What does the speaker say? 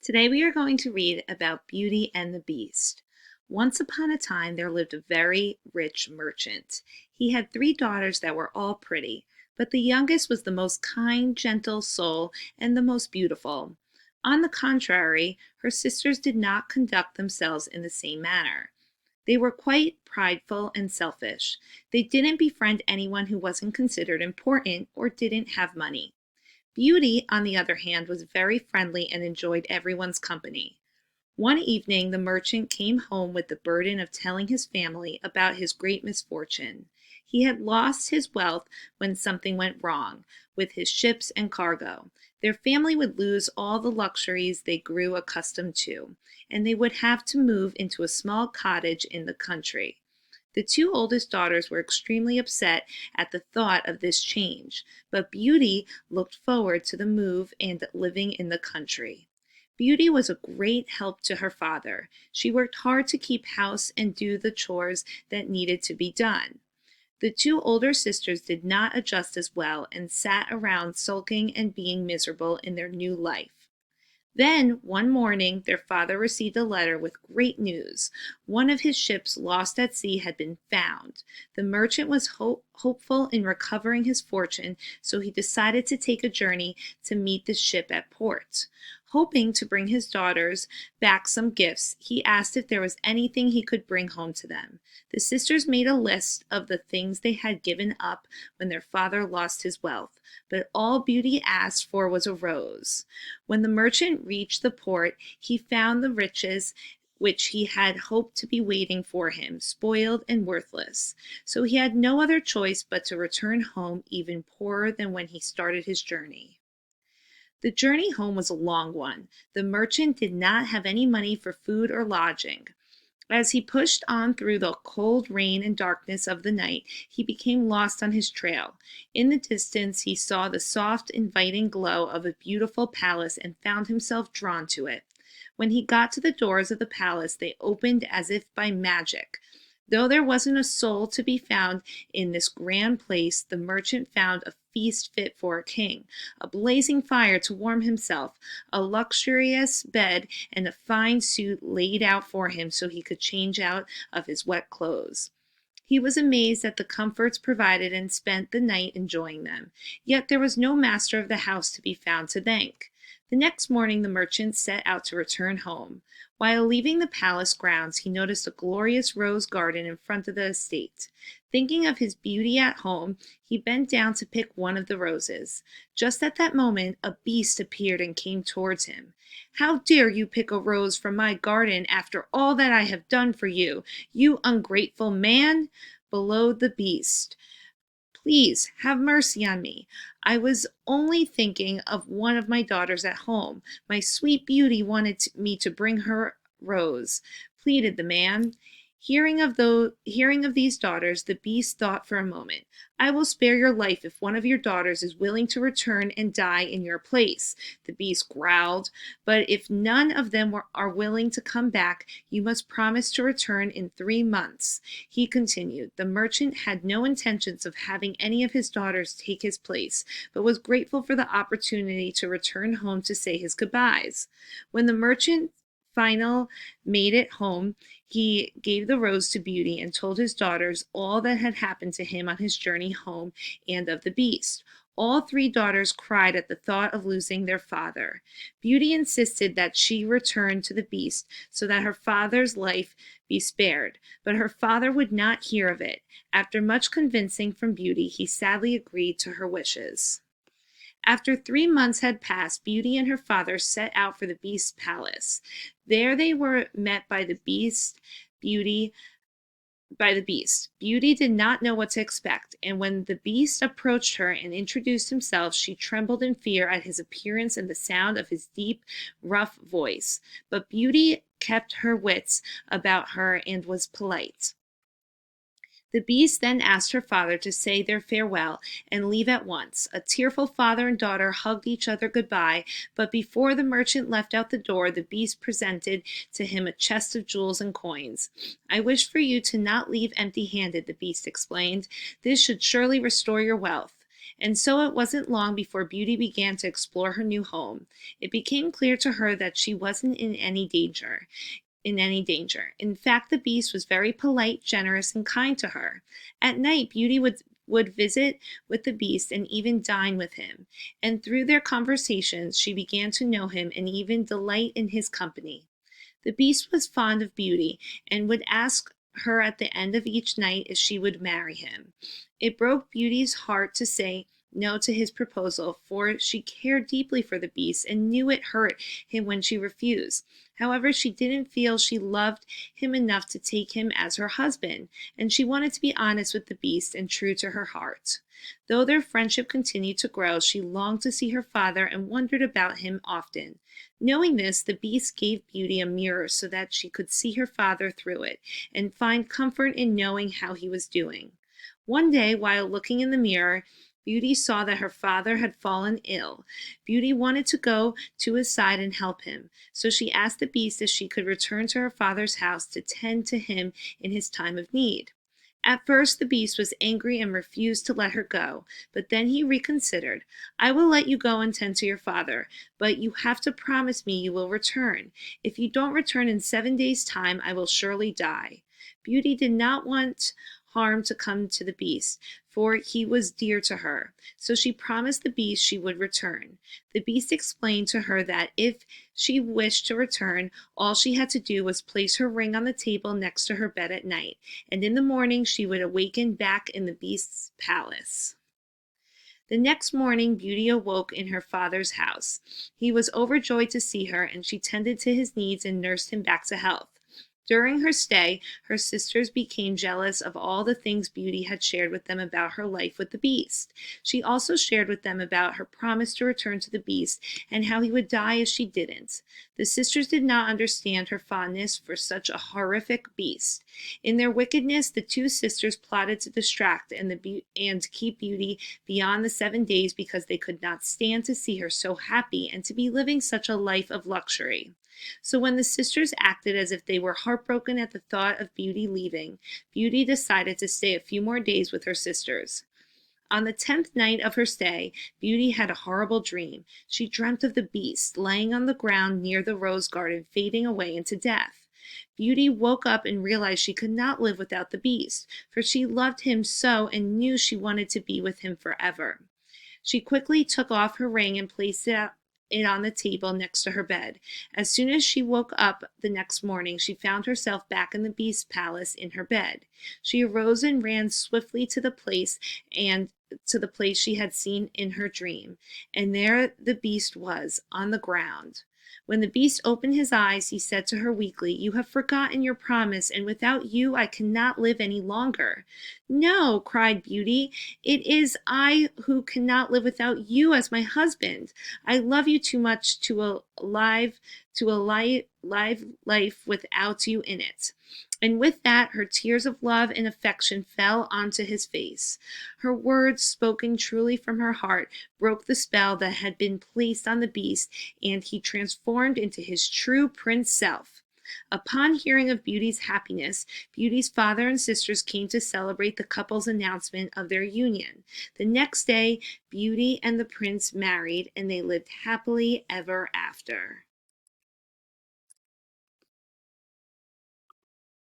Today we are going to read about Beauty and the Beast. Once upon a time there lived a very rich merchant. He had three daughters that were all pretty, but the youngest was the most kind, gentle soul and the most beautiful. On the contrary, her sisters did not conduct themselves in the same manner. They were quite prideful and selfish. They didn't befriend anyone who wasn't considered important or didn't have money. Beauty, on the other hand, was very friendly and enjoyed everyone's company. One evening, the merchant came home with the burden of telling his family about his great misfortune. He had lost his wealth when something went wrong with his ships and cargo. Their family would lose all the luxuries they grew accustomed to, and they would have to move into a small cottage in the country. The two oldest daughters were extremely upset at the thought of this change, but Beauty looked forward to the move and living in the country. Beauty was a great help to her father. She worked hard to keep house and do the chores that needed to be done. The two older sisters did not adjust as well and sat around sulking and being miserable in their new life. Then, one morning, their father received a letter with great news. One of his ships lost at sea had been found. The merchant was hopeful in recovering his fortune, so he decided to take a journey to meet the ship at port. Hoping to bring his daughters back some gifts, he asked if there was anything he could bring home to them. The sisters made a list of the things they had given up when their father lost his wealth, but all Beauty asked for was a rose. When the merchant reached the port, he found the riches which he had hoped to be waiting for him, spoiled and worthless. So he had no other choice but to return home even poorer than when he started his journey. The journey home was a long one. The merchant did not have any money for food or lodging. As he pushed on through the cold rain and darkness of the night, he became lost on his trail. In the distance, he saw the soft, inviting glow of a beautiful palace and found himself drawn to it. When he got to the doors of the palace, they opened as if by magic. Though there wasn't a soul to be found in this grand place, the merchant found a feast fit for a king, a blazing fire to warm himself, a luxurious bed, and a fine suit laid out for him so he could change out of his wet clothes. He was amazed at the comforts provided and spent the night enjoying them. Yet there was no master of the house to be found to thank. The next morning the merchant set out to return home. While leaving the palace grounds, he noticed a glorious rose garden in front of the estate. Thinking of his beauty at home, he bent down to pick one of the roses. Just at that moment, a beast appeared and came towards him. "How dare you pick a rose from my garden after all that I have done for you, you ungrateful man?" bellowed the beast. "Please have mercy on me. I was only thinking of one of my daughters at home. My sweet Beauty wanted me to bring her rose," pleaded the man. Hearing of these daughters, the beast thought for a moment. "I will spare your life if one of your daughters is willing to return and die in your place," the beast growled. "But if none of them are willing to come back, you must promise to return in 3 months," he continued. The merchant had no intentions of having any of his daughters take his place, but was grateful for the opportunity to return home to say his goodbyes. When the merchant finally made it home, he gave the rose to Beauty and told his daughters all that had happened to him on his journey home and of the beast. All three daughters cried at the thought of losing their father. Beauty insisted that she return to the beast so that her father's life be spared, but her father would not hear of it. After much convincing from Beauty, he sadly agreed to her wishes. After 3 months had passed, Beauty and her father set out for the beast's palace. There they were met by the Beauty Beauty did not know what to expect, and when the beast approached her and introduced himself, she trembled in fear at his appearance and the sound of his deep, rough voice. But Beauty kept her wits about her and was polite. The beast then asked her father to say their farewell and leave at once. A tearful father and daughter hugged each other goodbye, but before the merchant left out the door, the beast presented to him a chest of jewels and coins. "I wish for you to not leave empty-handed," the beast explained. "This should surely restore your wealth." And so it wasn't long before Beauty began to explore her new home. It became clear to her that she wasn't in any danger. In fact, the Beast was very polite, generous, and kind to her. At night, Beauty would visit with the Beast and even dine with him. And through their conversations, she began to know him and even delight in his company. The Beast was fond of Beauty and would ask her at the end of each night if she would marry him. It broke Beauty's heart to say no to his proposal, for she cared deeply for the Beast and knew it hurt him when she refused. However, she didn't feel she loved him enough to take him as her husband, and she wanted to be honest with the Beast and true to her heart. Though their friendship continued to grow, she longed to see her father and wondered about him often. Knowing this, the Beast gave Beauty a mirror so that she could see her father through it and find comfort in knowing how he was doing. One day, while looking in the mirror, Beauty saw that her father had fallen ill. Beauty wanted to go to his side and help him, so she asked the Beast if she could return to her father's house to tend to him in his time of need. At first, the Beast was angry and refused to let her go, but then he reconsidered. "I will let you go and tend to your father, but you have to promise me you will return. If you don't return in 7 days' time, I will surely die." Beauty did not want harm to come to the Beast, for he was dear to her. So she promised the Beast she would return. The Beast explained to her that if she wished to return, all she had to do was place her ring on the table next to her bed at night, and in the morning she would awaken back in the Beast's palace. The next morning, Beauty awoke in her father's house. He was overjoyed to see her, and she tended to his needs and nursed him back to health. During her stay, her sisters became jealous of all the things Beauty had shared with them about her life with the Beast. She also shared with them about her promise to return to the Beast and how he would die if she didn't. The sisters did not understand her fondness for such a horrific beast. In their wickedness, the two sisters plotted to distract and keep Beauty beyond the 7 days because they could not stand to see her so happy and to be living such a life of luxury. So when the sisters acted as if they were heartbroken at the thought of Beauty leaving, Beauty decided to stay a few more days with her sisters. On the 10th night of her stay, Beauty had a horrible dream. She dreamt of the Beast lying on the ground near the rose garden, fading away into death. Beauty woke up and realized she could not live without the Beast, for she loved him so and knew she wanted to be with him forever. She quickly took off her ring and placed it on the table next to her bed. As soon as she woke up the next morning, she found herself back in the Beast's palace in her bed. She arose and ran swiftly to the place she had seen in her dream, and there the Beast was, on the ground. When the Beast opened his eyes, he said to her weakly, "You have forgotten your promise, and without you I cannot live any longer." "No," cried Beauty, "it is I who cannot live without you as my husband. I love you too much to a live life without you in it." And with that, her tears of love and affection fell onto his face. Her words, spoken truly from her heart, broke the spell that had been placed on the Beast, and he transformed into his true prince self. Upon hearing of Beauty's happiness, Beauty's father and sisters came to celebrate the couple's announcement of their union. The next day, Beauty and the prince married, and they lived happily ever after.